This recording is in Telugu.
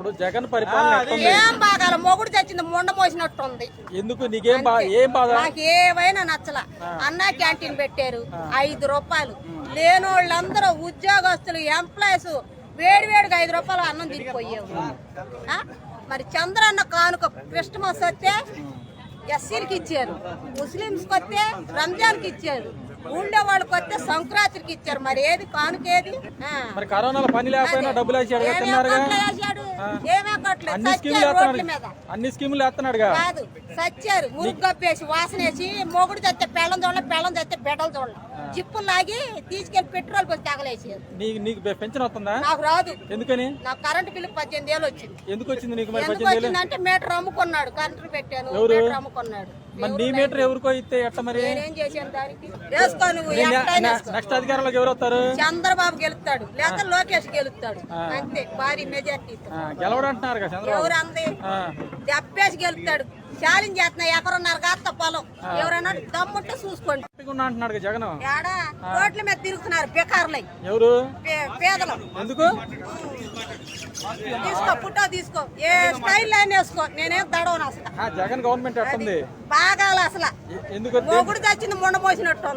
ఇప్పుడు జగన్ పరిపాలన ఎట్టుంది? ఏం బాగాల మొగుడు తెచ్చింది ముండ మోసినట్టుంది. ఎందుకు నీకేం ఏం బాధ? నాకు ఏవైనా నచ్చల. అన్నా క్యాంటీన్ పెట్టారు 5 రూపాయలు. లేనోళ్ళందరూ ఉద్యోగస్తులు ఎంప్లాయీస్ వేడివేడిగా 5 రూపాయలు అన్నం తిరిగిపోయేవు. మరి చంద్రన్న కానుక క్రిస్టమస్ వస్తే ఎస్సీలకి ఇచ్చారు, ముస్లింస్కి వస్తే రంజాన్కి ఇచ్చారు, ఊళ్ళో వాళ్ళకి వస్తే సంక్రాంతికి ఇచ్చారు. మరి ఏది కానుకేది? మరి కరోనాలో పని లేకపోయినా డబ్బులు వేసాడు, అన్ని స్కీములు వేస్తున్నాడుగా. కాదు సచ్చారు, మురుగ్గప్పేసి వాసనేసి మొగుడు తెస్తే పెళ్ళం చూడాలి, పెళ్ళం తెస్తే బిడ్డలు చూడాలి, జిప్పులు లాగి తీసుకెళ్లి పెట్రోల్ పోసి తగలేసారు. నీకు పెన్షన్ వస్తుందా? నాకు రాదు. ఎందుకని? నాకు కరెంట్ బిల్లు 18,000 వచ్చింది. ఎందుకు వచ్చింది నీకు? మరి ఎందుకు వచ్చిందంటే మీటర్ అమ్ముకున్నాడు, కరెంట్ పెట్టాను, మీటర్ అమ్ముకున్నాడు. మరి నీ మీటర్ ఎవరికో ఇస్తే ఎట్ట? మరి నేనేం చేశాను దానికి? వేసుకో నువ్వు. నెక్స్ట్ అధికారంలోకి ఎవరు వస్తారు? చంద్రబాబు గెలుస్తాడు, లేకపోతే లోకేష్ గెలుస్తాడు. అంతే, భారీ మెజార్టీ. గెలవడం అంటున్నారు కదా చంద్రబాబు. ఎవరు అంది? దెబ్బేసి గెలుస్తాడు. ఛాలెంజ్ చేస్తున్నా, ఎకరున్నారు కాస్త పొలం. ఎవరన్నా దమ్ముంటే చూసుకోండి అంటున్నాడు జగన్. ఏడా రోడ్ల మీద తిరుగుతున్నారు బెకార్లై. ఎవరు? పేదలు. ఎందుకు? తీసుకో, పుట్టో తీసుకో, ఏ స్టైల్ అయినా వేసుకో, నేనేం తడవను అసలు. జగన్ గవర్నమెంట్ ఎట్టుంది? బాగా అసలు ఎందుకు? మొగుడు తెచ్చింది ముండ మోసినట్టు.